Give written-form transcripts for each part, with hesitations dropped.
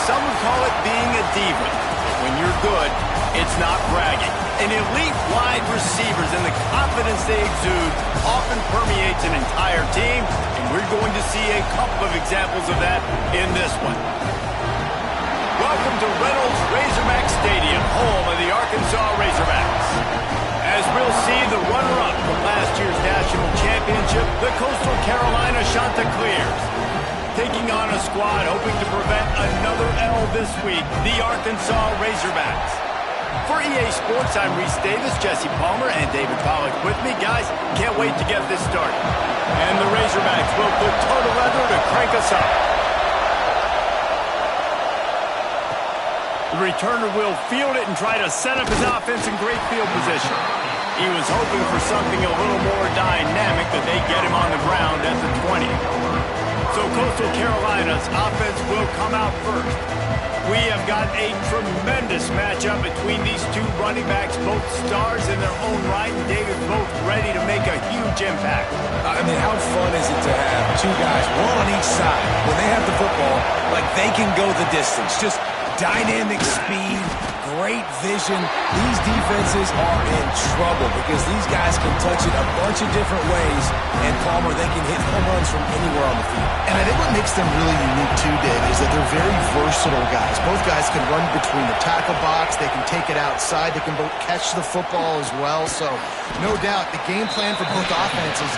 some would call it being a diva. But when you're good, it's not bragging. And elite wide receivers and the confidence they exude often permeates an entire team, and we're going to see a couple of examples of that in this one. Welcome to Reynolds Razorback Stadium, home of the Arkansas Razorbacks. As we'll see the runner-up from last year's national championship, the Coastal Carolina Chanticleers. Taking on a squad hoping to prevent another L this week, the Arkansas Razorbacks. For EA Sports, I'm Reese Davis, Jesse Palmer, and David Pollack with me. Guys, can't wait to get this started. And the Razorbacks will put total leather to crank us up. The returner will field it and try to set up his offense in great field position. He was hoping for something a little more dynamic, that they get him on the ground at the 20. So Coastal Carolina's offense will come out first. We have got a tremendous matchup between these two running backs, both stars in their own right, and David, both ready to make a huge impact. I mean, how fun is it to have two guys, one on each side, when they have the football, like they can go the distance. Just dynamic speed, great vision. These defenses are in trouble because these guys can touch it a bunch of different ways, and Palmer, they can hit home runs from anywhere on the field. And I think what makes them really unique too, Dave, is that they're very versatile guys. Both guys can run between the tackle box, they can take it outside, they can both catch the football as well. So no doubt the game plan for both offenses,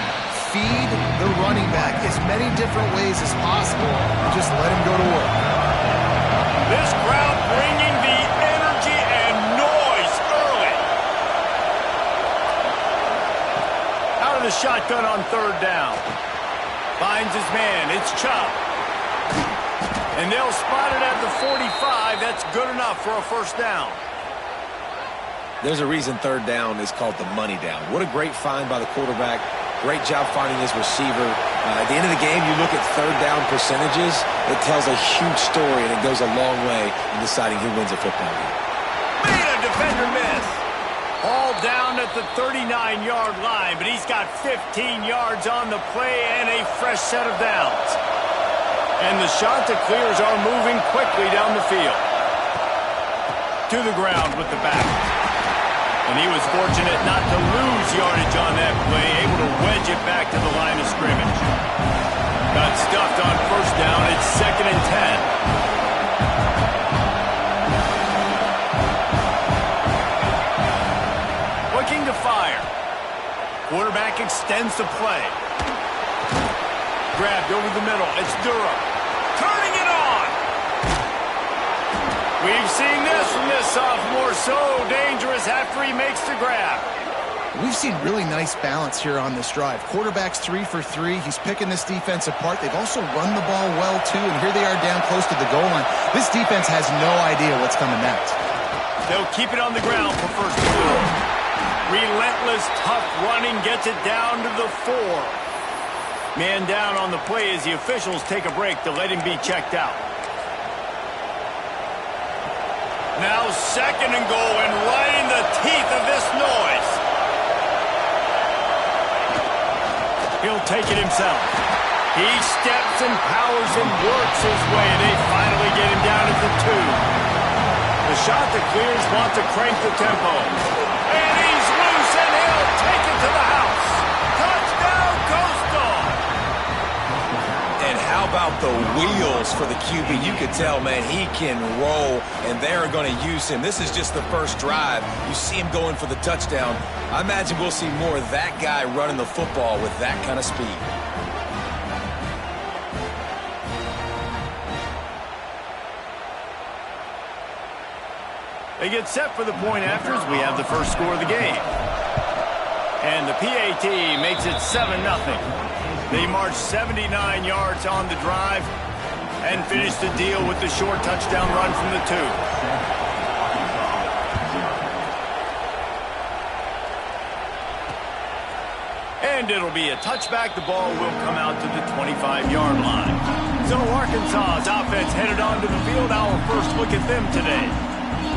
feed the running back as many different ways as possible and just let him go to work. This crowd bringing the energy and noise early. Out of the shotgun on third down. Finds his man. It's Chubb. And they'll spot it at the 45. That's good enough for a first down. There's a reason third down is called the money down. What a great find by the quarterback. Great job finding his receiver. At the end of the game, you look at third down percentages. It tells a huge story, and it goes a long way in deciding who wins a football game. Made a defender miss. All down at the 39-yard line, but he's got 15 yards on the play and a fresh set of downs. And the Chanticleers are moving quickly down the field. To the ground with the back. And he was fortunate not to lose yardage on that play, able to wedge it back to the line of scrimmage. Got stuffed on first down. It's 2nd and 10. Looking to fire. Quarterback extends the play. Grabbed over the middle. It's Durham. Turning it on. We've seen this from this sophomore, so dangerous after he makes the grab. We've seen really nice balance here on this drive. Quarterback's 3 for 3. He's picking this defense apart. They've also run the ball well, too, and here they are down close to the goal line. This defense has no idea what's coming next. They'll keep it on the ground for first and goal. Relentless, tough running gets it down to the 4. Man down on the play as the officials take a break to let him be checked out. Now 2nd and goal, and right in the teeth of this noise. He'll take it himself. He steps and powers and works his way. They finally get him down at the 2. The Chanticleers want to crank the tempo. And he's loose, and he'll take it to the house. Touchdown, Coastal! And how about the wheels for the QB? You could tell, man, he can roll, and they're going to use him. This is just the first drive. You see him going for the touchdown. I imagine we'll see more of that guy running the football with that kind of speed. They get set for the point afters. We have the first score of the game. And the PAT makes it 7-0. They march 79 yards on the drive and finish the deal with the short touchdown run from the 2. And it'll be a touchback. The ball will come out to the 25-yard line. So Arkansas's offense headed onto the field. Our first look at them today.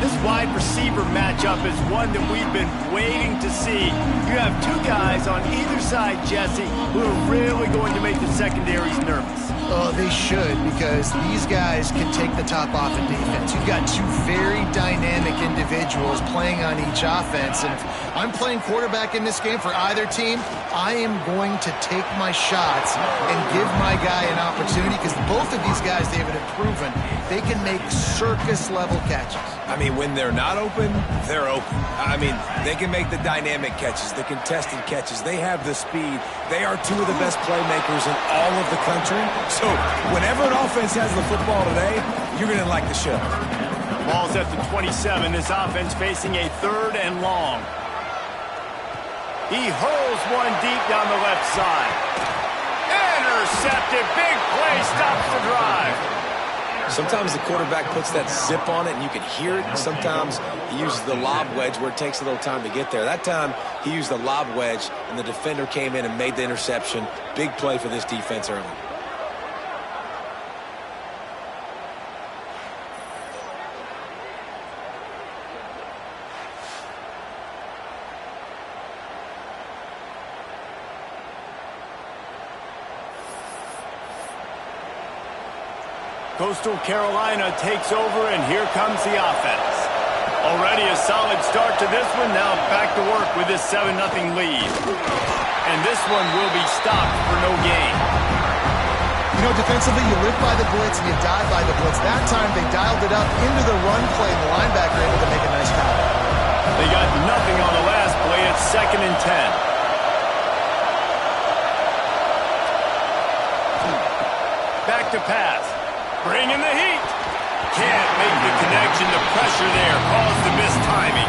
This wide receiver matchup is one that we've been waiting to see. You have two guys on either side, Jesse, who are really going to make the secondaries nervous. Oh, they should, because these guys can take the top off in defense. You've got two very dynamic individuals playing on each offense, and if I'm playing quarterback in this game for either team, I am going to take my shots and give my guy an opportunity, because both of these guys, David, have proven they can make circus-level catches. I mean, when they're not open, they're open. I mean, they can make the dynamic catches, the contested catches. They have the speed. They are two of the best playmakers in all of the country. So whenever an offense has the football today, you're going to like the show. Ball's at the 27. This offense facing a 3rd and long. He hurls one deep down the left side. Intercepted. Big play stops the drive. Sometimes the quarterback puts that zip on it and you can hear it. Sometimes he uses the lob wedge where it takes a little time to get there. That time he used the lob wedge and the defender came in and made the interception. Big play for this defense early. Coastal Carolina takes over, and here comes the offense. Already a solid start to this one. Now back to work with this 7-0 lead. And this one will be stopped for no gain. You know, defensively, you live by the blitz and you die by the blitz. That time they dialed it up into the run play, and the linebacker able to make a nice tackle. They got nothing on the last play. It's 2nd and 10. Back to pass. Bringing the heat. Can't make the connection. The pressure there caused the missed timing.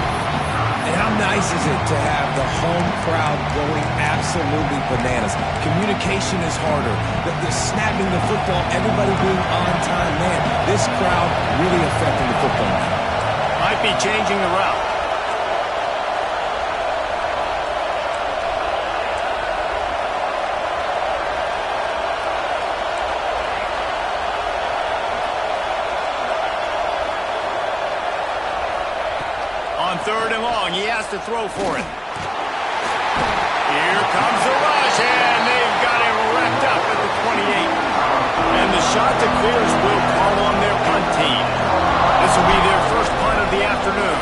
And how nice is it to have the home crowd going absolutely bananas? Communication is harder. The snapping the football, everybody being on time. Man, this crowd really affecting the football game. Might be changing the route. On 3rd and long, he has to throw for it. Here comes the rush, and they've got him wrapped up at the 28. And the shot to clears will call on their punt team. This will be their first punt of the afternoon.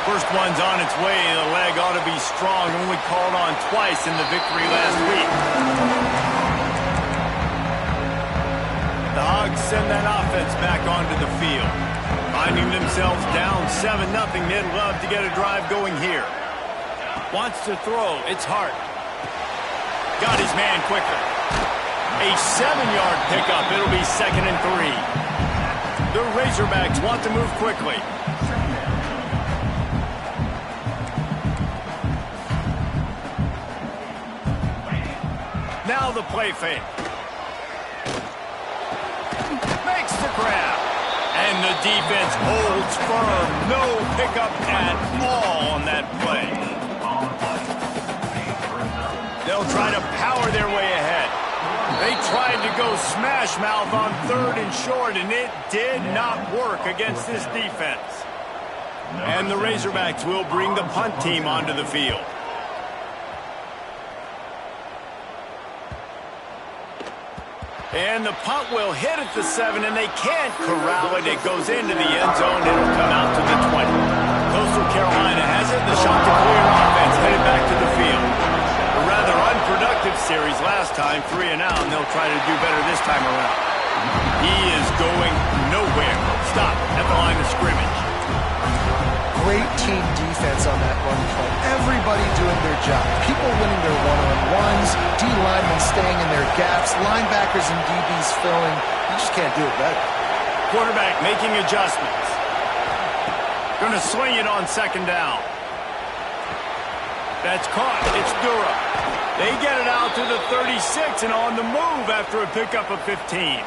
First one's on its way. The leg ought to be strong, only called on twice in the victory last week. The Hogs send that offense back onto the field. Finding themselves down 7-0, they'd love to get a drive going here. Wants to throw. It's Hart. Got his man quicker. A 7-yard pickup. It'll be 2nd and 3. The Razorbacks want to move quickly. Now the play fake. Makes the grab. And the defense holds firm. No pickup at all on that play. They'll try to power their way ahead. They tried to go smash mouth on 3rd and short, and it did not work against this defense. And the Razorbacks will bring the punt team onto the field. And the punt will hit at the 7, and they can't corral it. It goes into the end zone. It'll come out to the 20. Coastal Carolina has it. The shot to clear offense headed back to the field. A rather unproductive series last time, 3 and out, and they'll try to do better this time around. He is going nowhere. Stop at the line of scrimmage. Great team defense on that run play. Everybody doing their job. People winning their one-on-ones, D-linemen staying in their gaps, linebackers and DBs filling. You just can't do it better. Quarterback making adjustments. Going to swing it on 2nd down. That's caught. It's Dura. They get it out to the 36 and on the move after a pickup of 15.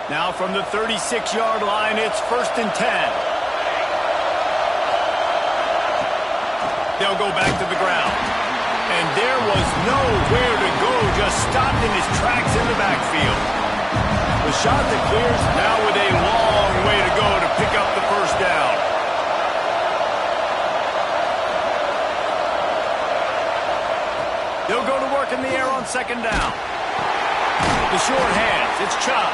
Now from the 36-yard line, it's 1st and 10. They'll go back to the ground. And there was nowhere to go, just stopped in his tracks in the backfield. The shot that clears now with a long way to go to pick up the 1st down. They'll go to work in the air on 2nd down. The short hands, it's Chubb.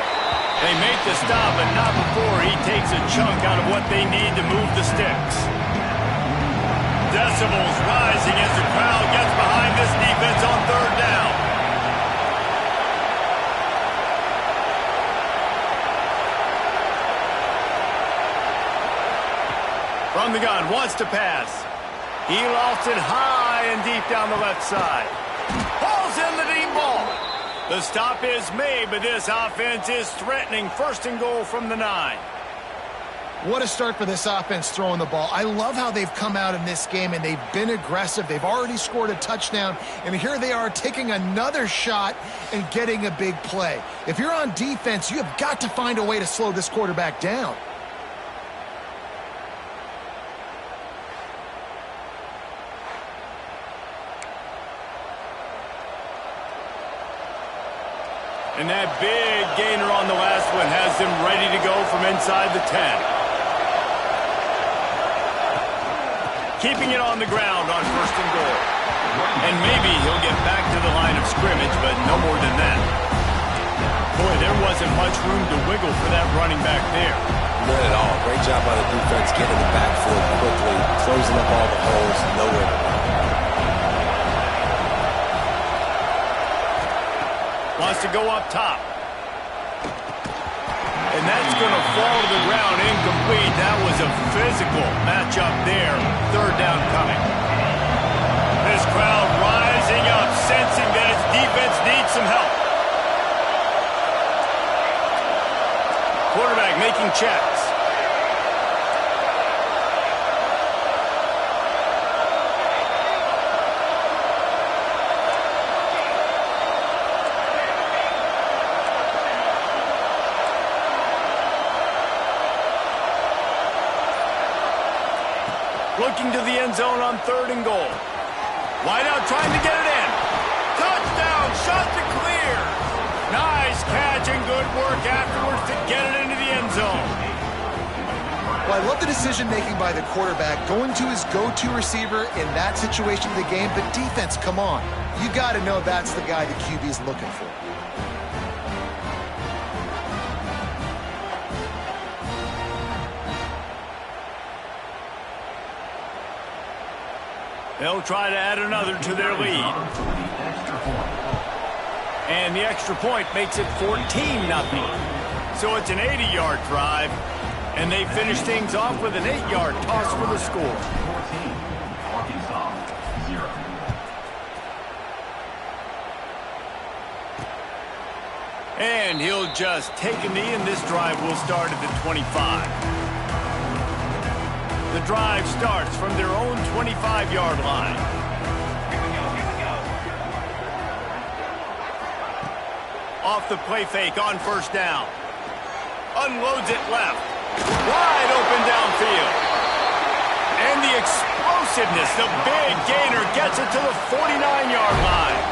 They make the stop, but not before he takes a chunk out of what they need to move the sticks. Decibels rising as the crowd gets behind this defense on third down. From the gun, wants to pass. He lost it high and deep down the left side. Pulls in the deep ball. The stop is made, but this offense is threatening. First and goal from the 9. What a start for this offense throwing the ball. I love how they've come out in this game, and they've been aggressive. They've already scored a touchdown, and here they are taking another shot and getting a big play. If you're on defense, you have got to find a way to slow this quarterback down. And that big gainer on the last one has them ready to go from inside the 10. Keeping it on the ground on first and goal. And maybe he'll get back to the line of scrimmage, but no more than that. Boy, there wasn't much room to wiggle for that running back there. Not at all. Great job by the defense getting the backfield quickly, closing up all the holes, nowhere to run. Wants to go up top. And that's going to fall to the ground incomplete. That was a physical matchup there. Third down coming. This crowd rising up, sensing that its defense needs some help. Quarterback making checks. Looking to the end zone on third and goal. Wide out trying to get it in. Touchdown, shot to clear. Nice catch and good work afterwards to get it into the end zone. Well, I love the decision-making by the quarterback, going to his go-to receiver in that situation of the game. But defense, come on. You got to know that's the guy the QB is looking for. They'll try to add another to their lead. And the extra point makes it 14-0. So it's an 80-yard drive, and they finish things off with an 8-yard toss for the score. And he'll just take a knee, and this drive will start at the 25. The drive starts from their own 25-yard line. Off the play fake on first down. Unloads it left. Wide open downfield. And the explosiveness, the big gainer gets it to the 49-yard line.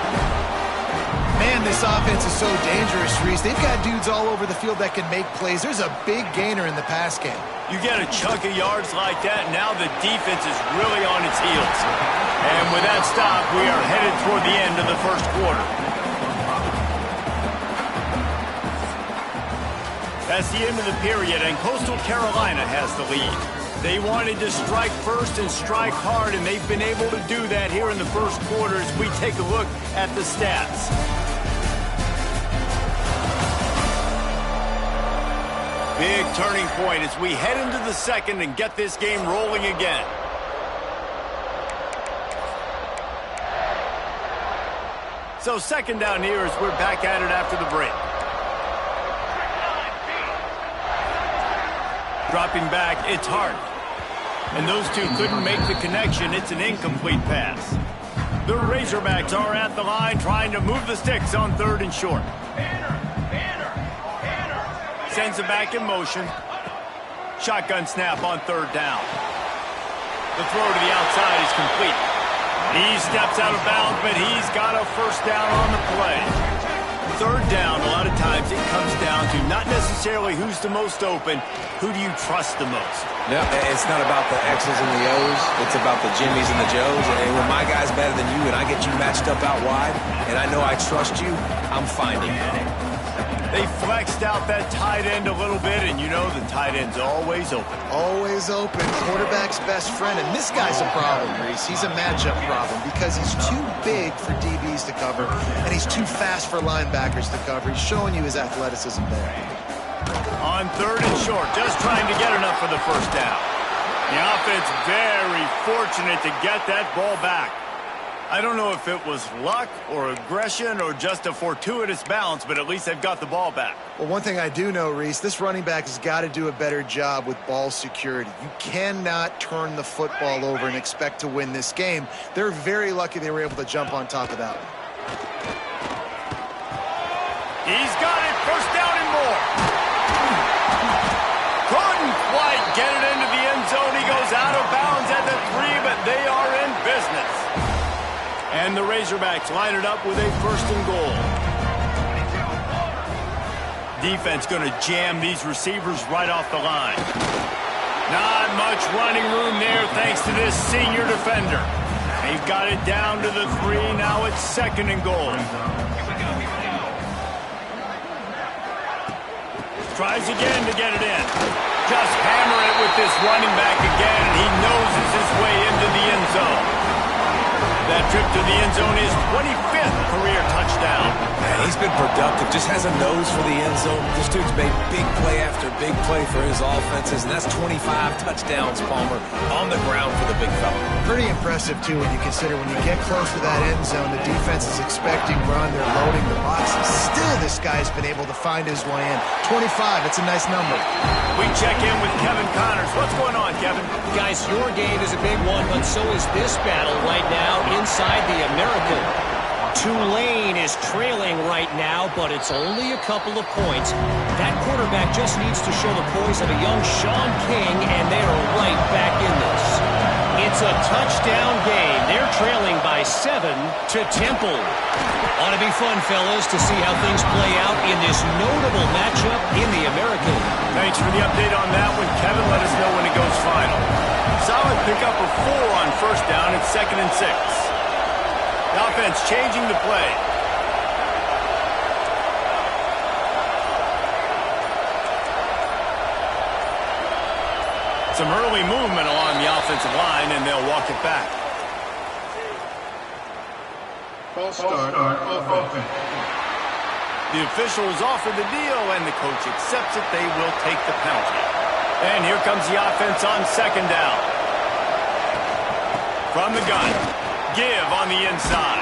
Man, this offense is so dangerous, Reese. They've got dudes all over the field that can make plays. There's a big gainer in the pass game. You get a chunk of yards like that, now the defense is really on its heels. And with that stop, we are headed toward the end of the first quarter. That's the end of the period, and Coastal Carolina has the lead. They wanted to strike first and strike hard, and they've been able to do that here in the first quarter as we take a look at the stats. Big turning point as we head into the second and get this game rolling again. So second down here as we're back at it after the break. Dropping back, it's Hart. And those two couldn't make the connection. It's an incomplete pass. The Razorbacks are at the line trying to move the sticks on third and short. Sends it back in motion. Shotgun snap on third down. The throw to the outside is complete. He steps out of bounds, but he's got a first down on the play. Third down, a lot of times it comes down to not necessarily who's the most open, who do you trust the most? No, it's not about the X's and the O's. It's about the Jimmys and the Joes. And when my guy's better than you and I get you matched up out wide, and I know I trust you, I'm finding it. They flexed out that tight end a little bit, and you know the tight end's always open. Always open. Quarterback's best friend. And this guy's a problem, Reese. He's a matchup problem because he's too big for DBs to cover, and he's too fast for linebackers to cover. He's showing you his athleticism there. On 3rd and short, just trying to get enough for the first down. The offense very fortunate to get that ball back. I don't know if it was luck or aggression or just a fortuitous bounce, but at least they've got the ball back. Well, one thing I do know, Reese, this running back has got to do a better job with ball security. You cannot turn the football over and expect to win this game. They're very lucky they were able to jump on top of that one. He's got it. First down and more. Couldn't quite get it into the end zone. He goes out of bounds at the 3, but they are in business. And the Razorbacks line it up with a 1st and goal. Defense going to jam these receivers right off the line. Not much running room there thanks to this senior defender. They've got it down to the 3. Now it's 2nd and goal. Tries again to get it in. Just hammer it with this running back again. He noses his way into the end zone. That trip to the end zone is 25th career touchdown. Man, he's been productive. Just has a nose for the end zone. This dude's made big play after big play for his offenses, and that's 25 touchdowns, Palmer, on the ground for the big fella. Pretty impressive, too, when you consider when you get close to that end zone, the defense is expecting run. They're loading the boxes. Still, this guy's been able to find his way in. 25, it's a nice number. We check in with Kevin Connors. What's going on, Kevin? Guys, your game is a big one, but so is this battle right now inside the American. Tulane is trailing right now, but it's only a couple of points. That quarterback just needs to show the poise of a young Sean King, and they are right back in this. It's a touchdown game. They're trailing by 7 to Temple. Ought to be fun, fellas, to see how things play out in this notable matchup in the American. Thanks for the update on that one, Kevin. Let us know when it goes final. Solid pickup of 4 on 1st down. It's 2nd and 6. The offense changing the play. Some early movement along the offensive line, and they'll walk it back. False start of offense. The official has offered the deal, and the coach accepts it. They will take the penalty. And here comes the offense on 2nd down. From the gun. Give on the inside.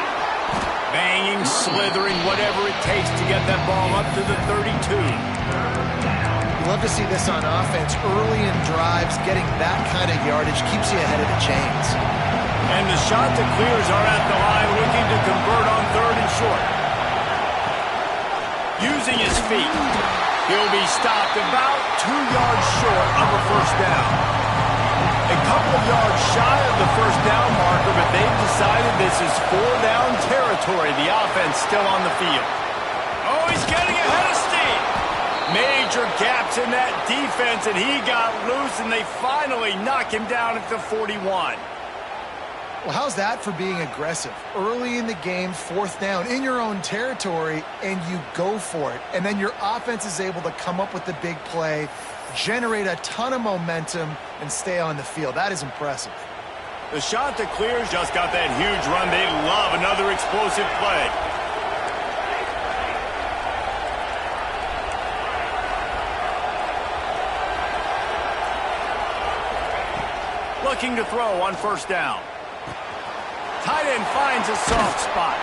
Banging, slithering, whatever it takes to get that ball up to the 32. You love to see this on offense. Early in drives, getting that kind of yardage keeps you ahead of the chains. And the shot to clears are at the line, looking to convert on 3rd and short. Using his feet, he'll be stopped about 2 yards short of a 1st down. A couple of yards shy of the 1st down marker, but they've decided this is 4-down territory. The offense still on the field. Oh, he's getting ahead of steam. Major gaps in that defense, and he got loose, and they finally knock him down at the 41. Well, how's that for being aggressive? Early in the game, 4th down, in your own territory, and you go for it. And then your offense is able to come up with the big play, generate a ton of momentum, and stay on the field. That is impressive. The shot to clears just got that huge run. They love another explosive play. Looking to throw on 1st down. Tight end finds a soft spot.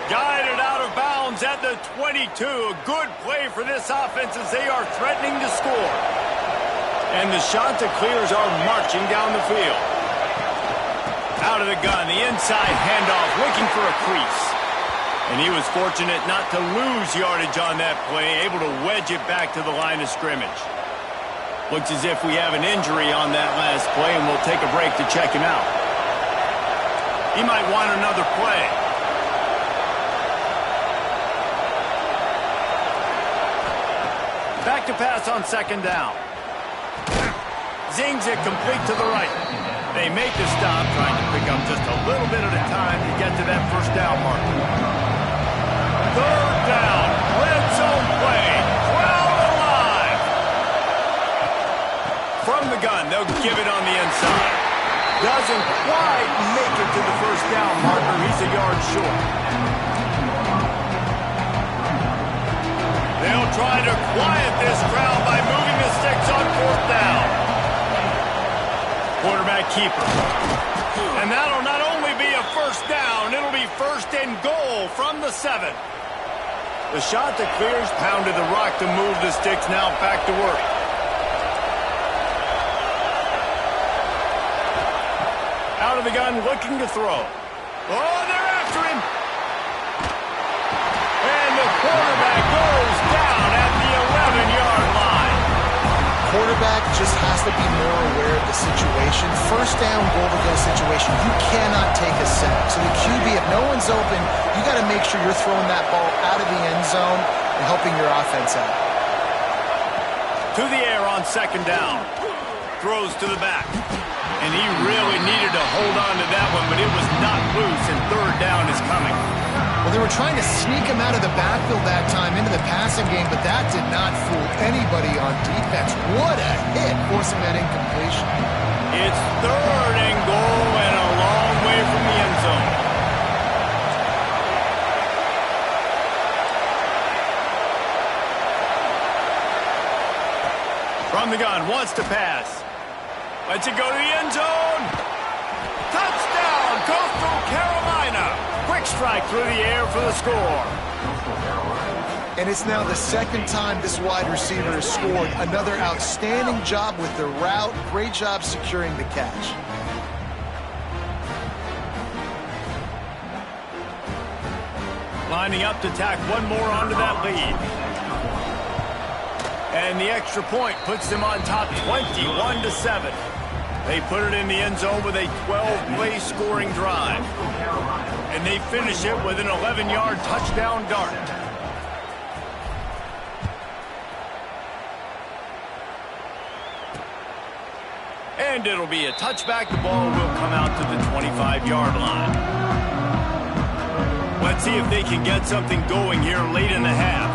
Guided out of bounds at the 22. A good play for this offense as they are threatening to score. And the shot to clears are marching down the field. Out of the gun, the inside handoff, looking for a crease. And he was fortunate not to lose yardage on that play, able to wedge it back to the line of scrimmage. Looks as if we have an injury on that last play, and we'll take a break to check him out. He might want another play. Back to pass on 2nd down. Zings it complete to the right. They make the stop, trying to pick up just a little bit at a time to get to that 1st down marker. 3rd down, red zone play. gun. They'll give it on the inside. Doesn't quite make it to the first down marker. He's a yard short. They'll try to quiet this crowd by moving the sticks on fourth down. Quarterback keeper. And that'll not only be a first down, it'll be first and goal from the 7. The shot that clears pounded the rock to move the sticks. Now back to work. Out of the gun, looking to throw. Oh, they're after him. And the quarterback goes down at the 11-yard line. Quarterback just has to be more aware of the situation. First down, goal-to-go situation. You cannot take a sack. So the QB, if no one's open, you got to make sure you're throwing that ball out of the end zone and helping your offense out. To the air on second down. Throws to the back. And he really needed to hold on to that one, but it was not loose, and third down is coming. Well, they were trying to sneak him out of the backfield that time into the passing game, but that did not fool anybody on defense. What a hit, forcing that incompletion. It's third and goal and a long way from the end zone. From the gun, wants to pass. Lets it go to the end zone. Touchdown, Coastal Carolina. Quick strike through the air for the score. And it's now the second time this wide receiver has scored. Another outstanding job with the route. Great job securing the catch. Lining up to tack one more onto that lead. And the extra point puts them on top 21-7. They put it in the end zone with a 12-play scoring drive. And they finish it with an 11-yard touchdown dart. And it'll be a touchback. The ball will come out to the 25-yard line. Let's see if they can get something going here late in the half.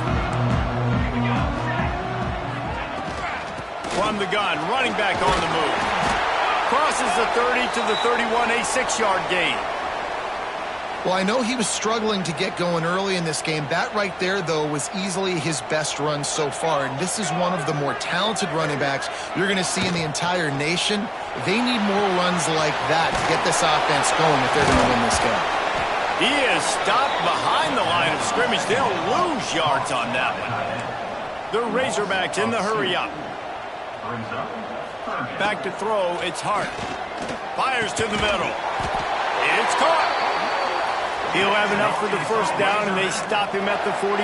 From the gun, running back on the move. Crosses the 30 to the 31, a 6-yard gain. Well, I know he was struggling to get going early in this game. That right there, though, was easily his best run so far. And this is one of the more talented running backs you're going to see in the entire nation. They need more runs like that to get this offense going if they're going to win this game. He is stopped behind the line of scrimmage. They'll lose yards on that one. The Razorbacks in the hurry-up. Back to throw, it's Hart. Fires to the middle. It's caught. He'll have enough for the first down, and they stop him at the 45.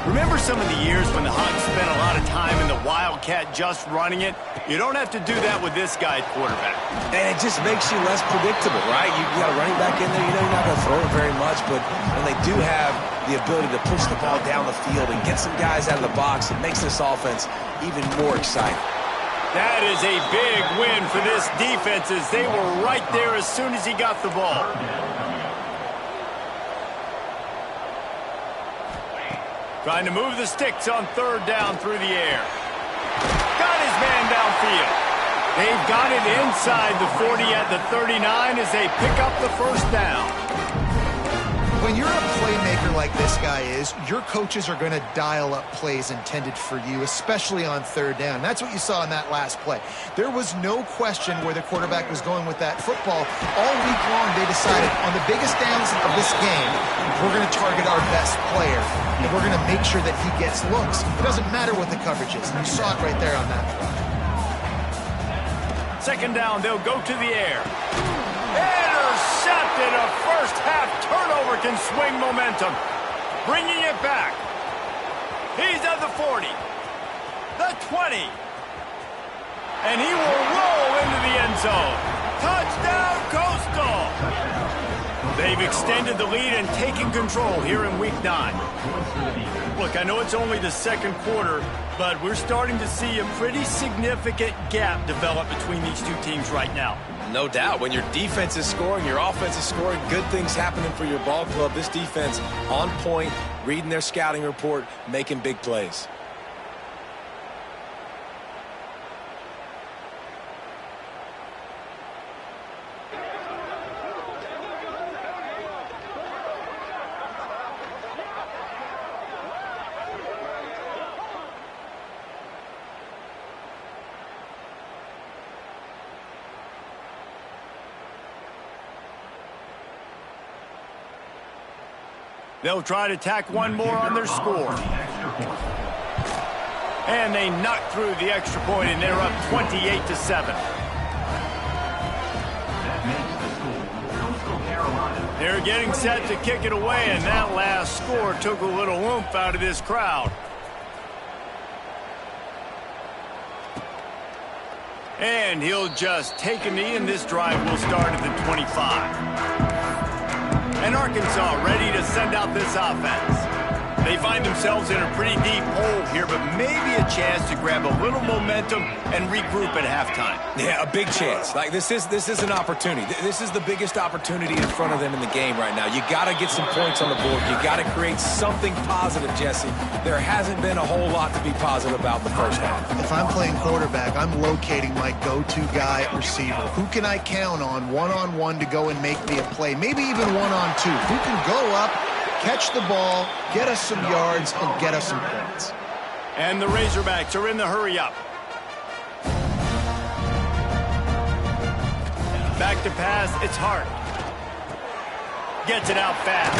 Remember some of the years when the Hawks spent a lot of time in the Wildcat just running it? You don't have to do that with this guy at quarterback. And it just makes you less predictable, right? You got a running back in there, you know you're not going to throw it very much, but when they do have the ability to push the ball down the field and get some guys out of the box, it makes this offense even more exciting. That is a big win for this defense as they were right there as soon as he got the ball. Trying to move the sticks on third down through the air. Got his man downfield. They've got it inside the 40 at the 39 as they pick up the first down. When you're a playmaker like this guy is, your coaches are going to dial up plays intended for you, especially on third down. That's what you saw in that last play. There was no question where the quarterback was going with that football. All week long, they decided on the biggest downs of this game, we're going to target our best player, and we're going to make sure that he gets looks. It doesn't matter what the coverage is. You saw it right there on that play. Second down, they'll go to the air. Intercepted. A first half turnover can swing momentum. Bringing it back. He's at the 40. The 20. And he will roll into the end zone. Touchdown, Coastal. They've extended the lead and taken control here in Week 9. Look, I know it's only the second quarter, but we're starting to see a pretty significant gap develop between these two teams right now. No doubt. When your defense is scoring, your offense is scoring, good things happening for your ball club. This defense on point, reading their scouting report, making big plays. They'll try to tack one more on their score. And they knock through the extra point, and they're up 28-7. They're getting set to kick it away, and that last score took a little oomph out of this crowd. And he'll just take a knee, and this drive will start at the 25. And Arkansas ready to send out this offense. They find themselves in a pretty deep hole here, but maybe a chance to grab a little momentum and regroup at halftime. Yeah, a big chance. Like this is an opportunity. This is the biggest opportunity in front of them in the game right now. You got to get some points on the board. You got to create something positive, Jesse. There hasn't been a whole lot to be positive about the first half. If I'm playing quarterback, I'm locating my go-to guy at receiver. Who can I count on one-on-one to go and make me a play? Maybe even one-on-two. Who can go up, catch the ball, get us some yards, and get us some points. And the Razorbacks are in the hurry-up. Back to pass, it's Hart. Gets it out fast.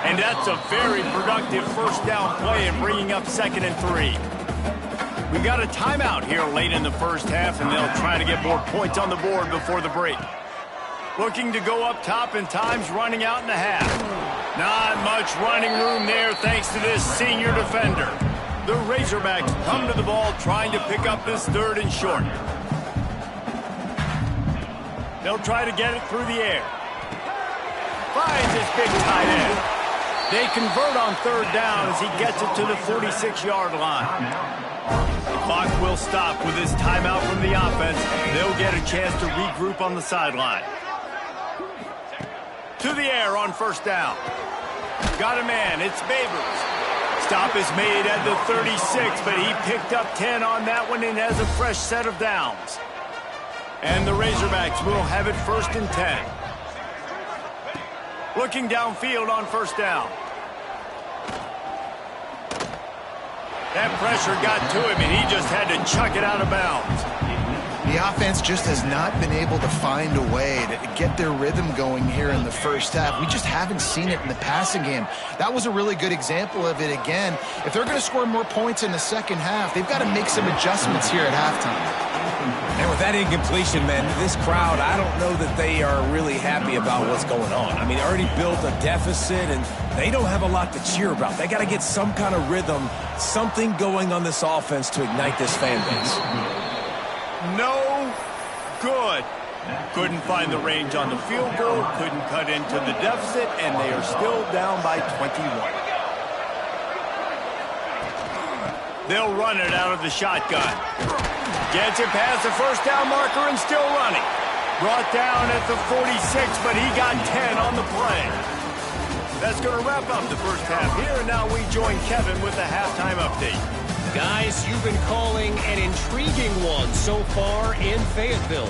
And that's a very productive first down play and bringing up 2nd and 3. We got a timeout here late in the first half, and they'll try to get more points on the board before the break. Looking to go up top, and time's running out in the half. Not much running room there thanks to this senior defender. The Razorbacks come to the ball trying to pick up this 3rd and short. They'll try to get it through the air. Finds his big tight end. They convert on 3rd down as he gets it to the 46-yard line. The clock will stop with this timeout from the offense. They'll get a chance to regroup on the sideline. To the air on 1st down. Got a man, it's Babers. Stop is made at the 36, but he picked up 10 on that one and has a fresh set of downs. And the Razorbacks will have it 1st and 10. Looking downfield on 1st down. That pressure got to him, and he just had to chuck it out of bounds. The offense just has not been able to find a way to get their rhythm going here in the first half. We just haven't seen it in the passing game. That was a really good example of it again. If they're going to score more points in the second half, they've got to make some adjustments here at halftime. And with that incompletion, man, this crowd, I don't know that they are really happy about what's going on. I mean, they already built a deficit, and they don't have a lot to cheer about. They got to get some kind of rhythm, something going on this offense to ignite this fan base. No good. Couldn't find the range on the field goal, couldn't cut into the deficit, and they are still down by 21. They'll run it out of the shotgun. Gets it past the first down marker and still running. Brought down at the 46, but he got 10 on the play. That's going to wrap up the first half here, and now we join Kevin with the halftime update. Guys, you've been calling an intriguing one so far in Fayetteville.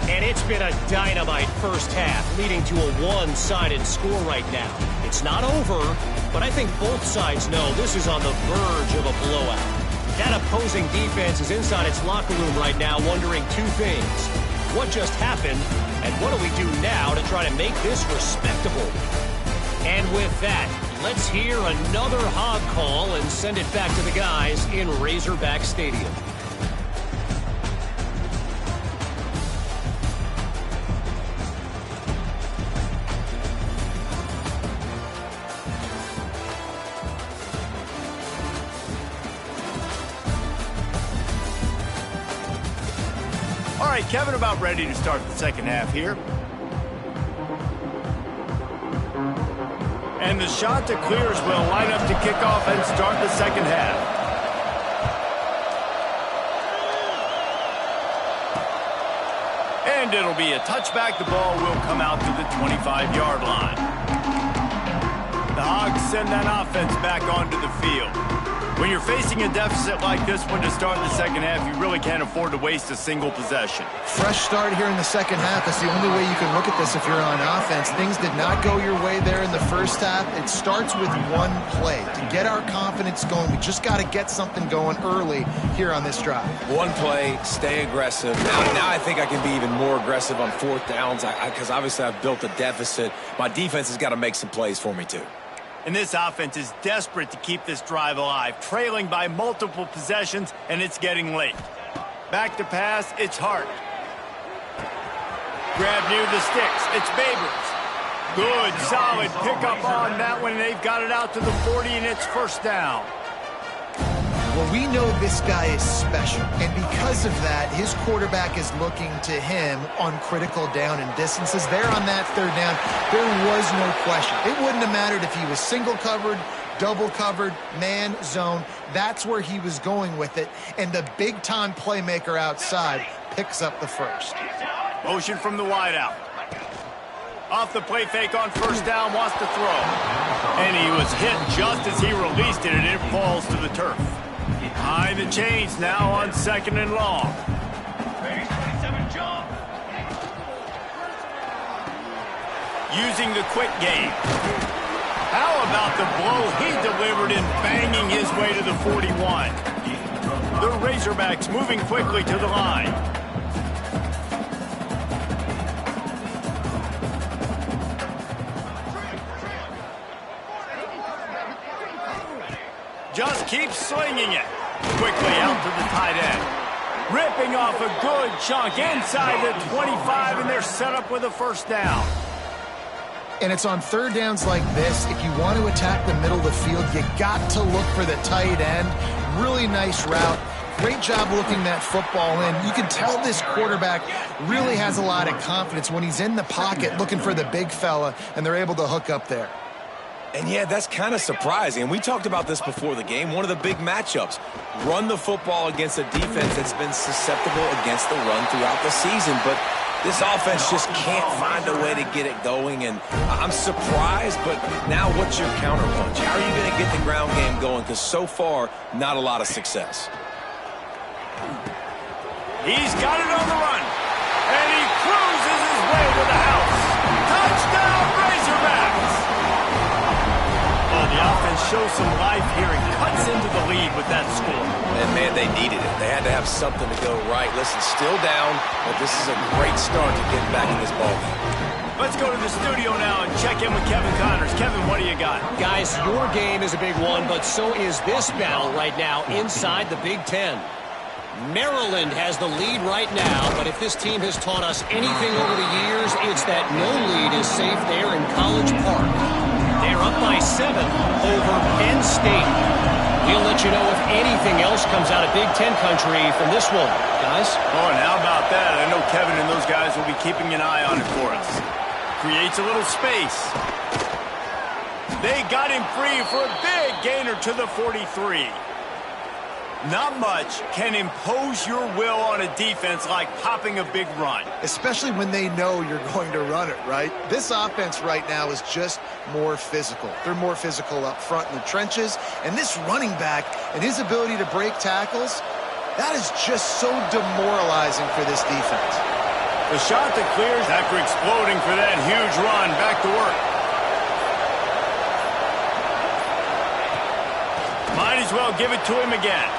And it's been a dynamite first half, leading to a one-sided score right now. It's not over, but I think both sides know this is on the verge of a blowout. That opposing defense is inside its locker room right now wondering 2 things. What just happened, and what do we do now to try to make this respectable? And with that, let's hear another hog call and send it back to the guys in Razorback Stadium. All right, Kevin, about ready to start the second half here. And the shot to clears will line up to kick off and start the second half. And it'll be a touchback. The ball will come out to the 25-yard line. The Hogs send that offense back onto the field. When you're facing a deficit like this one to start the second half, you really can't afford to waste a single possession. Fresh start here in the second half. That's the only way you can look at this if you're on offense. Things did not go your way there in the first half. It starts with one play. To get our confidence going, we just got to get something going early here on this drive. One play, stay aggressive. Now I think I can be even more aggressive on fourth downs because obviously I've built a deficit. My defense has got to make some plays for me too. And this offense is desperate to keep this drive alive, trailing by multiple possessions, and it's getting late. Back to pass, it's Hart. Grab near the sticks, it's Babers. Good, solid pickup on that one, and they've got it out to the 40, and it's first down. Well, we know this guy is special, and because of that, his quarterback is looking to him on critical down and distances. There on that third down, there was no question. It wouldn't have mattered if he was single covered, double covered, man, zone. That's where he was going with it, and the big-time playmaker outside picks up the first. Motion from the wideout. Off the play fake on first down, wants to throw. And he was hit just as he released it, and it falls to the turf. High the chains now on second and long. Using the quick game. How about the blow he delivered in banging his way to the 41? The Razorbacks moving quickly to the line. Just keep slinging it. Quickly out to the tight end. Ripping off a good chunk inside the 25, and they're set up with a first down. And it's on third downs like this, if you want to attack the middle of the field, you got to look for the tight end. Really nice route. Great job looking that football in. You can tell this quarterback really has a lot of confidence when he's in the pocket looking for the big fella, and they're able to hook up there. And yeah, that's kind of surprising. We talked about this before the game. One of the big matchups. Run the football against a defense that's been susceptible against the run throughout the season. But this offense just can't find a way to get it going. And I'm surprised, but now what's your counterpunch? How are you going to get the ground game going? Because so far, not a lot of success. He's got it on the run. And he cruises his way to the house. Touchdown, Razorbacks! The offense shows some life here and cuts into the lead with that score. And, man, they needed it. They had to have something to go right. Listen, still down, but this is a great start to getting back in this ballgame. Let's go to the studio now and check in with Kevin Connors. Kevin, what do you got? Guys, your game is a big one, but so is this battle right now inside the Big Ten. Maryland has the lead right now, but if this team has taught us anything over the years, it's that no lead is safe there in College Park. They're up by 7 over Penn State. We'll let you know if anything else comes out of Big Ten country from this one, guys. Oh, and how about that? I know Kevin and those guys will be keeping an eye on it for us. Creates a little space. They got him free for a big gainer to the 43. Not much can impose your will on a defense like popping a big run. Especially when they know you're going to run it, right? This offense right now is just more physical. They're more physical up front in the trenches. And this running back and his ability to break tackles, that is just so demoralizing for this defense. The shot that clears after exploding for that huge run. Back to work. Might as well give it to him again.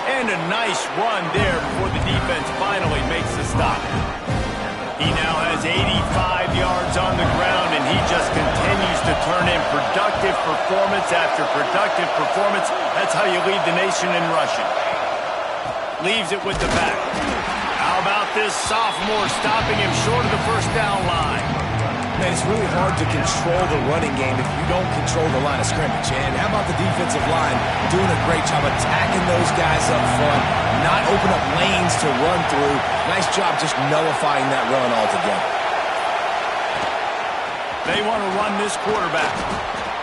And a nice run there before the defense finally makes the stop. He now has 85 yards on the ground, and he just continues to turn in productive performance after productive performance. That's how you lead the nation in rushing. Leaves it with the back. How about this sophomore stopping him short of the first down line? Man, it's really hard to control the running game if you don't control the line of scrimmage. And how about the defensive line doing a great job attacking those guys up front, not open up lanes to run through. Nice job just nullifying that run altogether. They want to run this quarterback.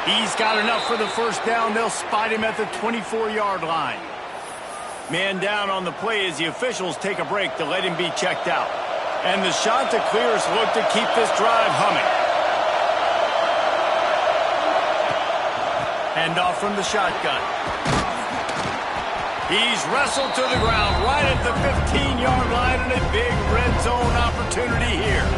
He's got enough for the first down. They'll spot him at the 24-yard line. Man down on the play as the officials take a break to let him be checked out. And the shot to clears look to keep this drive humming. Hand off from the shotgun. He's wrestled to the ground right at the 15-yard line, and a big red zone opportunity here.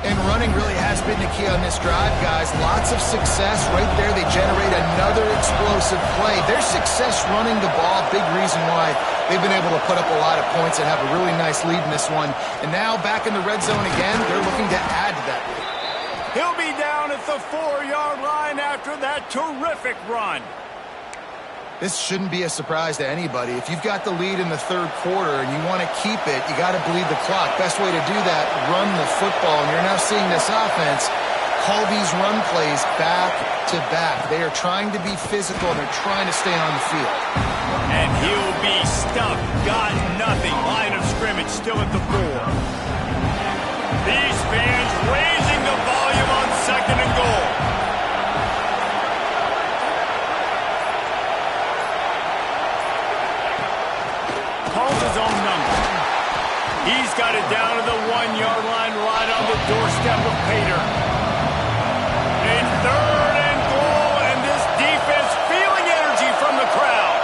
And running really has been the key on this drive, guys. Lots of success right there. They generate another explosive play. Their success running the ball, big reason why they've been able to put up a lot of points and have a really nice lead in this one. And now back in the red zone again, they're looking to add to that lead. He'll be down at the 4-yard line after that terrific run. This shouldn't be a surprise to anybody. If you've got the lead in the third quarter and you want to keep it, you got to bleed the clock. Best way to do that, run the football. And you're now seeing this offense call these run plays back to back. They are trying to be physical. They're trying to stay on the field. And he'll be stuffed. Got nothing. Line of scrimmage still at the 4. These fans raising the volume on 2nd and goal. Calls his own number. He's got it down to the 1-yard line right on the doorstep of Pater. It's 3rd and goal, and this defense feeling energy from the crowd.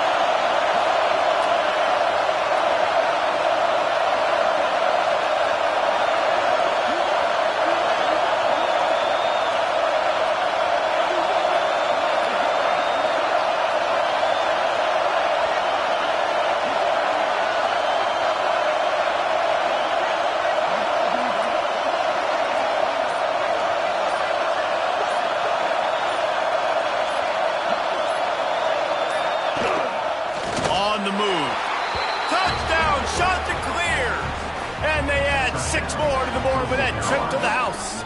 On the move. Touchdown, shot to clear. And they add 6 more to the board with that trip to the house.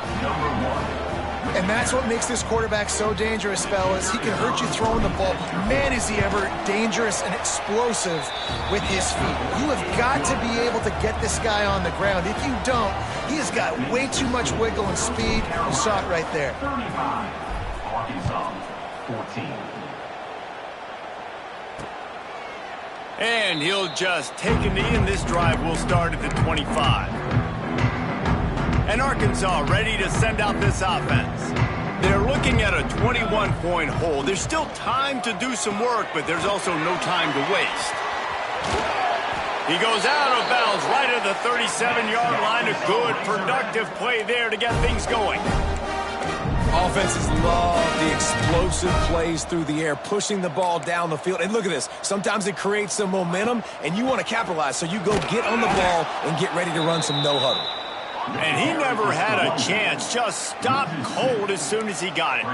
And that's what makes this quarterback so dangerous, fellas. He can hurt you throwing the ball. Man, is he ever dangerous and explosive with his feet. You have got to be able to get this guy on the ground. If you don't, he has got way too much wiggle and speed. You saw it right there. 35, Arkansas, 14. And he'll just take a knee, and this drive will start at the 25. And Arkansas ready to send out this offense. They're looking at a 21-point hole. There's still time to do some work, but there's also no time to waste. He goes out of bounds right at the 37-yard line. A good, productive play there to get things going. Offenses love the explosive plays through the air, pushing the ball down the field. And look at this. Sometimes it creates some momentum, and you want to capitalize. So you go get on the ball and get ready to run some no-huddle. And he never had a chance. Just stopped cold as soon as he got it.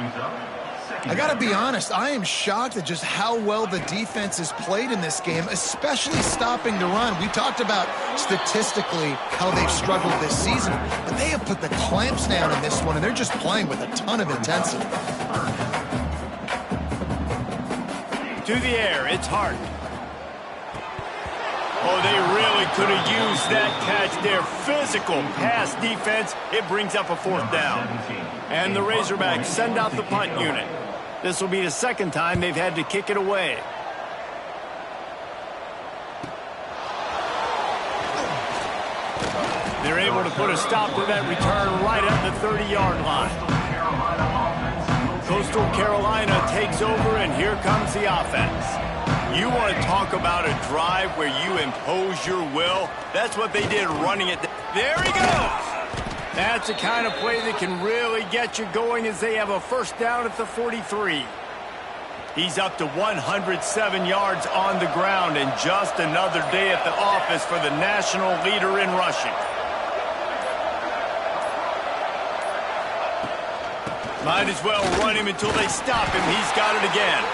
I got to be honest, I am shocked at just how well the defense has played in this game, especially stopping the run. We talked about statistically how they've struggled this season, but they have put the clamps down in this one, and they're just playing with a ton of intensity. To the air, it's Hart. Oh, they really could have used that catch there. Physical pass defense. It brings up a 4th down. And the Razorbacks send out the punt unit. This will be the second time they've had to kick it away. They're able to put a stop to that return right at the 30-yard line. Coastal Carolina takes over, and here comes the offense. You want to talk about a drive where you impose your will? That's what they did running it. There he goes! That's the kind of play that can really get you going as they have a 1st down at the 43. He's up to 107 yards on the ground, and just another day at the office for the national leader in rushing. Might as well run him until they stop him. He's got it again.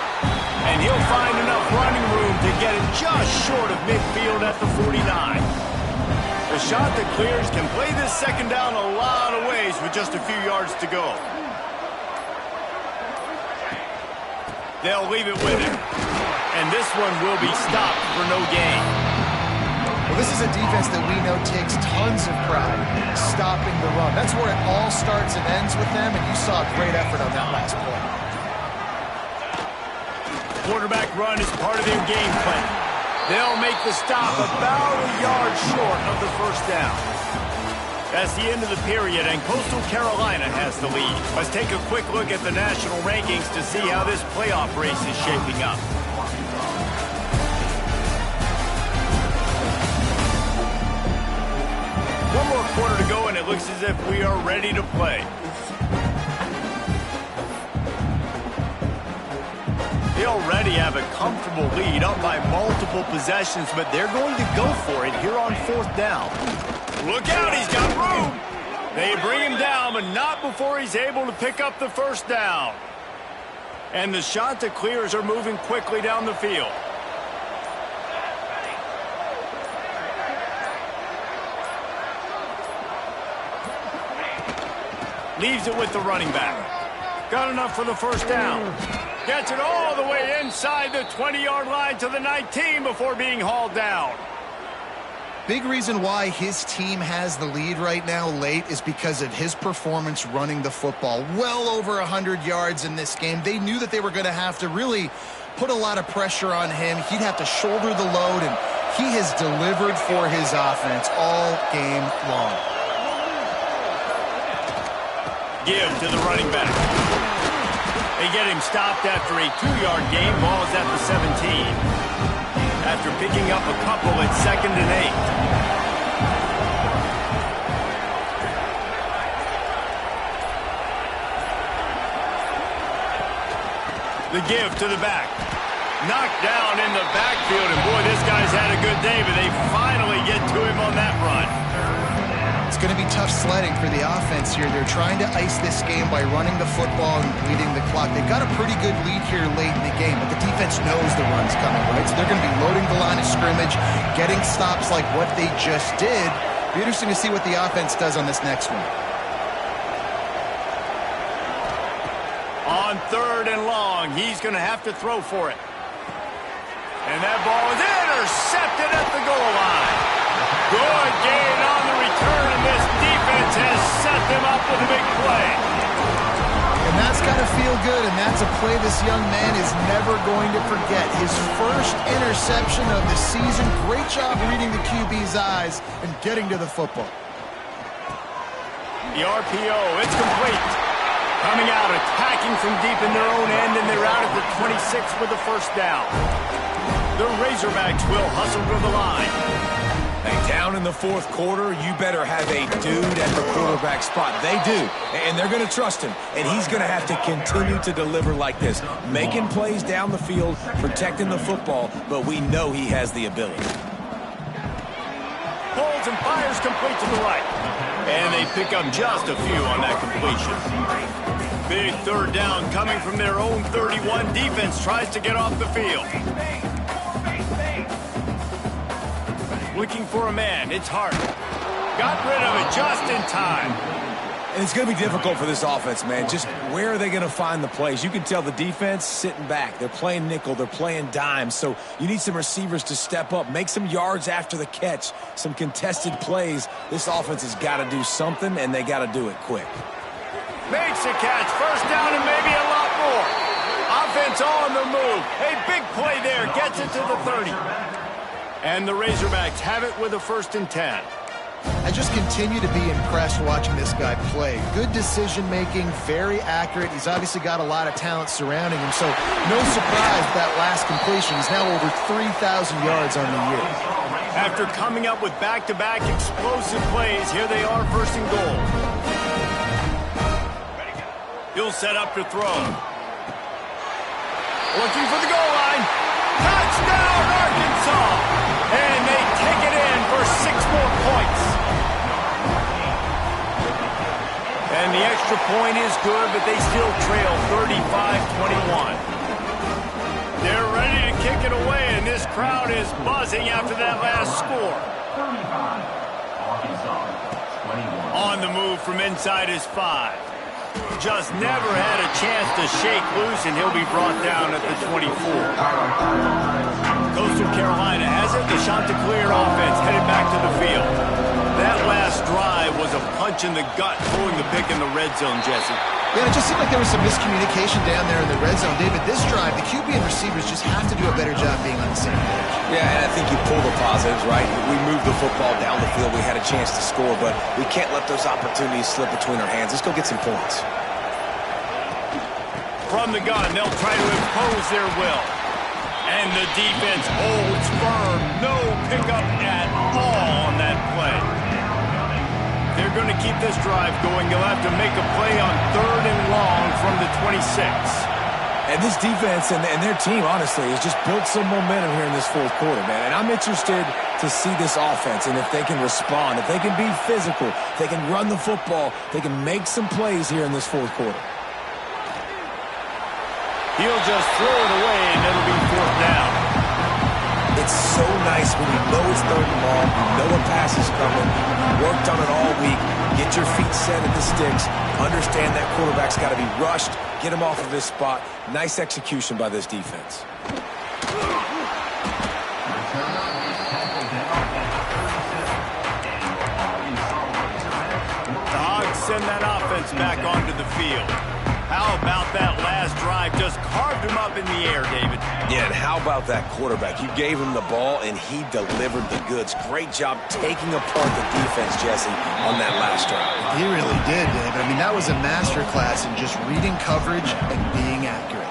And he'll find enough running room to get him just short of midfield at the 49. The shot that clears can play this 2nd down a lot of ways with just a few yards to go. They'll leave it with him. And this one will be stopped for no gain. Well, this is a defense that we know takes tons of pride stopping the run. That's where it all starts and ends with them, and you saw a great effort on that last play. Quarterback run is part of their game plan. They'll make the stop about a yard short of the 1st down. That's the end of the period, and Coastal Carolina has the lead. Let's take a quick look at the national rankings to see how this playoff race is shaping up. One more quarter to go, and it looks as if we are ready to play. They already have a comfortable lead, up by multiple possessions, but they're going to go for it here on 4th down. Look out, he's got room. They bring him down, but not before he's able to pick up the 1st down. And the Chanticleers are moving quickly down the field. Leaves it with the running back. Got enough for the 1st down. Gets it all the way inside the 20-yard line to the 19 before being hauled down. Big reason why his team has the lead right now late is because of his performance running the football. Well over 100 yards in this game. They knew that they were going to have to really put a lot of pressure on him. He'd have to shoulder the load, and he has delivered for his offense all game long. Give to the running back. They get him stopped after a 2-yard gain. Ball is at the 17. After picking up a couple at 2nd and 8. The give to the back. Knocked down in the backfield, and boy, this guy's had a good day, but they finally get to him on that run. It's going to be tough sledding for the offense here. They're trying to ice this game by running the football and bleeding the clock. They've got a pretty good lead here late in the game, but the defense knows the run's coming, right? So they're going to be loading the line of scrimmage, getting stops like what they just did. Be interesting to see what the offense does on this next one. On 3rd and long, he's going to have to throw for it. And that ball is intercepted at the goal line. Good gain on the return, and this defense has set them up with a big play. And that's got to feel good, and that's a play this young man is never going to forget. His first interception of the season. Great job reading the QB's eyes and getting to the football. The RPO, it's complete. Coming out, attacking from deep in their own end, and they're out at the 26 with the 1st down. The Razorbacks will hustle to the line. Hey, down in the 4th quarter, you better have a dude at the quarterback spot. They do, and they're going to trust him, and he's going to have to continue to deliver like this, making plays down the field, protecting the football, but we know he has the ability. Pulls and fires complete to the right. And they pick up just a few on that completion. Big 3rd down coming from their own 31. Defense tries to get off the field. Looking for a man. It's Hart. Got rid of it just in time. And it's going to be difficult for this offense, man. Just where are they going to find the plays? You can tell the defense sitting back. They're playing nickel. They're playing dime. So you need some receivers to step up, make some yards after the catch, some contested plays. This offense has got to do something, and they got to do it quick. Makes a catch. 1st down and maybe a lot more. Offense on the move. A big play there. Gets it to the 30. And the Razorbacks have it with a 1st and 10. I just continue to be impressed watching this guy play. Good decision-making, very accurate. He's obviously got a lot of talent surrounding him, so no surprise that last completion. He's now over 3,000 yards on the year. After coming up with back-to-back explosive plays, here they are 1st and goal. He'll set up to throw. Looking for the goal line. Touchdown, Arkansas! And they take it in for 6 more points. And the extra point is good, but they still trail 35-21. They're ready to kick it away, and this crowd is buzzing after that last score. 35, Arkansas, 21. On the move from inside his 5. Just never had a chance to shake loose, and he'll be brought down at the 24. Coastal Carolina has it. The Chanticleer offense headed back to the field. That last drive was a punch in the gut, pulling the pick in the red zone, Jesse. Yeah, it just seemed like there was some miscommunication down there in the red zone. David, this drive, the QB and receivers just have to do a better job being on the same page. Yeah, and I think you pull the positives, right? We moved the football down the field. We had a chance to score, but we can't let those opportunities slip between our hands. Let's go get some points. From the gun, they'll try to impose their will. And the defense holds firm. No pickup at all on that play. They're going to keep this drive going. They'll have to make a play on 3rd and long from the 26. And this defense and their team, honestly, has just built some momentum here in this fourth quarter, man. And I'm interested to see this offense and if they can respond, if they can be physical, if they can run the football, they can make some plays here in this fourth quarter. He'll just throw it away, and it'll be 4th down. It's so nice when you know it's 3rd and long, you know a pass is coming, you worked on it all week, get your feet set at the sticks, understand that quarterback's got to be rushed, get him off of this spot. Nice execution by this defense. The Hogs send that offense back onto the field. How about that last drive? Just carved him up in the air, David. Yeah, and how about that quarterback? You gave him the ball, and he delivered the goods. Great job taking apart the defense, Jesse, on that last drive. He really did, David. I mean, that was a masterclass in just reading coverage and being accurate.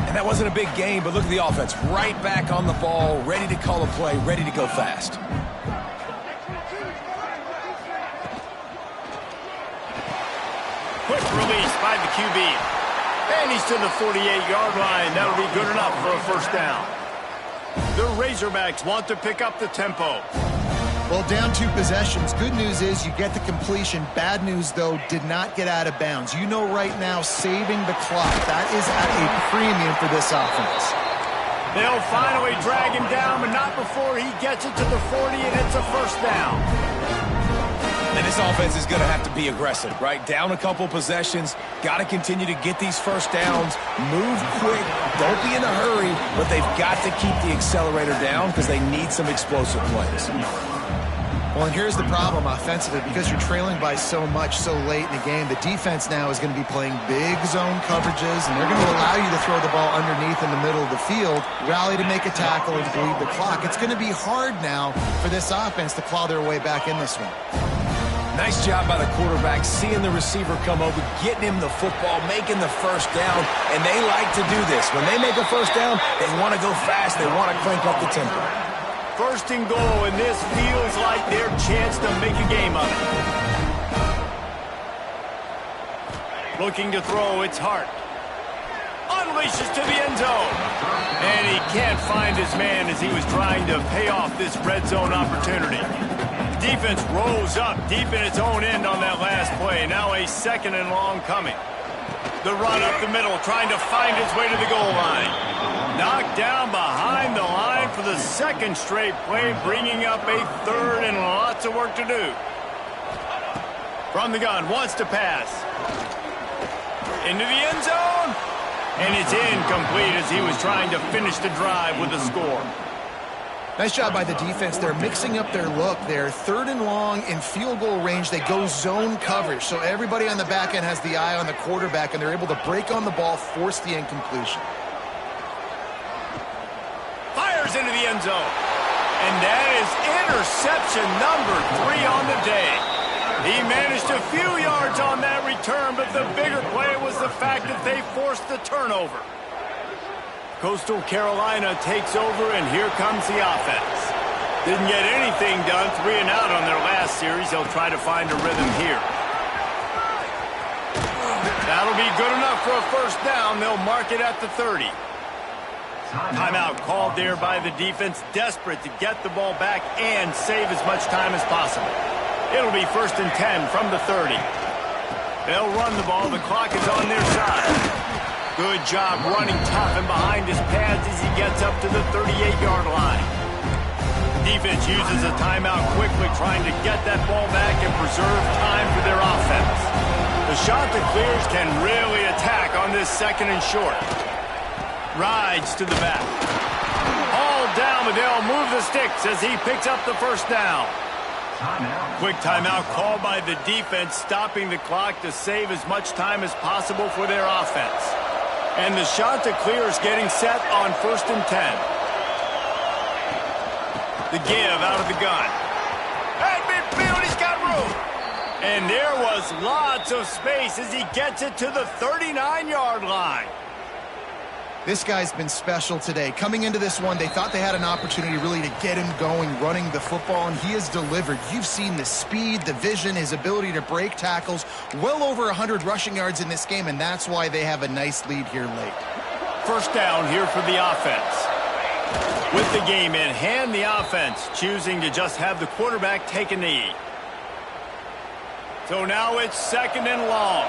And that wasn't a big game, but look at the offense. Right back on the ball, ready to call a play, ready to go fast. Quick release by the QB. And he's to the 48-yard line. That'll be good enough for a 1st down. The Razorbacks want to pick up the tempo. Well, down 2 possessions. Good news is you get the completion. Bad news, though, did not get out of bounds. You know right now, saving the clock. That is at a premium for this offense. They'll finally drag him down, but not before he gets it to the 40 and it's a 1st down. And this offense is going to have to be aggressive, right? Down a couple possessions, got to continue to get these 1st downs, move quick, don't be in a hurry, but they've got to keep the accelerator down because they need some explosive plays. Well, and here's the problem offensively. Because you're trailing by so much so late in the game, the defense now is going to be playing big zone coverages, and they're going to allow you to throw the ball underneath in the middle of the field, rally to make a tackle, and bleed the clock. It's going to be hard now for this offense to claw their way back in this one. Nice job by the quarterback, seeing the receiver come over, getting him the football, making the 1st down, and they like to do this. When they make a 1st down, they want to go fast, they want to crank up the tempo. 1st and goal, and this feels like their chance to make a game of it. Looking to throw, it's Hart. Unleashes to the end zone. And he can't find his man as he was trying to pay off this red zone opportunity. Defense rolls up deep in its own end on that last play. Now a 2nd and long coming. The run up the middle, trying to find his way to the goal line. Knocked down behind the line for the 2nd straight play, bringing up a 3rd and lots of work to do. From the gun, wants to pass. Into the end zone. And it's incomplete as he was trying to finish the drive with a score. Nice job by the defense. They're mixing up their look. They're 3rd and long in field goal range. They go zone coverage. So everybody on the back end has the eye on the quarterback, and they're able to break on the ball, force the incompletion. Fires into the end zone. And that is interception number 3 on the day. He managed a few yards on that return, but the bigger play was the fact that they forced the turnover. Coastal Carolina takes over, and here comes the offense. Didn't get anything done, 3 and out on their last series. They'll try to find a rhythm here. That'll be good enough for a 1st down. They'll mark it at the 30. Timeout called there by the defense, desperate to get the ball back and save as much time as possible. It'll be 1st and 10 from the 30. They'll run the ball. The clock is on their side. Good job running tough and behind his pads as he gets up to the 38-yard line. Defense uses a timeout quickly, trying to get that ball back and preserve time for their offense. The shot that clears can really attack on this 2nd and short. Rides to the back. All down, but they'll move the sticks as he picks up the 1st down. Timeout. Quick timeout called by the defense, stopping the clock to save as much time as possible for their offense. And the shot to clear is getting set on 1st and 10. The give out of the gun. At midfield, he's got room. And there was lots of space as he gets it to the 39-yard line. This guy's been special today. Coming into this one, they thought they had an opportunity really to get him going, running the football, and he has delivered. You've seen the speed, the vision, his ability to break tackles, well over 100 rushing yards in this game, and that's why they have a nice lead here late. 1st down here for the offense. With the game in hand, the offense choosing to just have the quarterback take a knee. So now it's 2nd and long.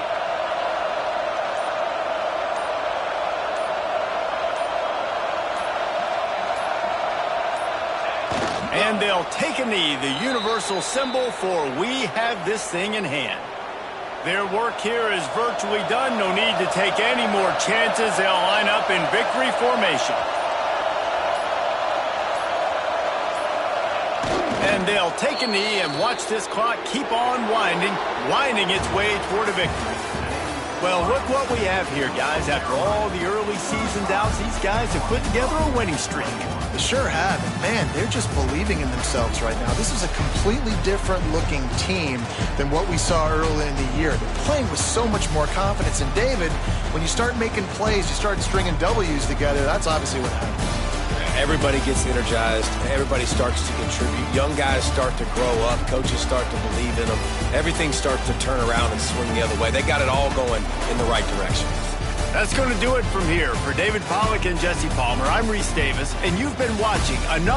And they'll take a knee, the universal symbol for we have this thing in hand. Their work here is virtually done. No need to take any more chances. They'll line up in victory formation. And they'll take a knee and watch this clock keep on winding its way toward a victory. Well, look what we have here, guys. After all the early season doubts, these guys have put together a winning streak. They sure have. And man, they're just believing in themselves right now. This is a completely different looking team than what we saw early in the year. They're playing with so much more confidence. And David, when you start making plays, you start stringing W's together, that's obviously what happens. Everybody gets energized. Everybody starts to contribute. Young guys start to grow up. Coaches start to believe in them. Everything starts to turn around and swing the other way. They got it all going in the right direction. That's going to do it from here. For David Pollack and Jesse Palmer, I'm Reese Davis, and you've been watching another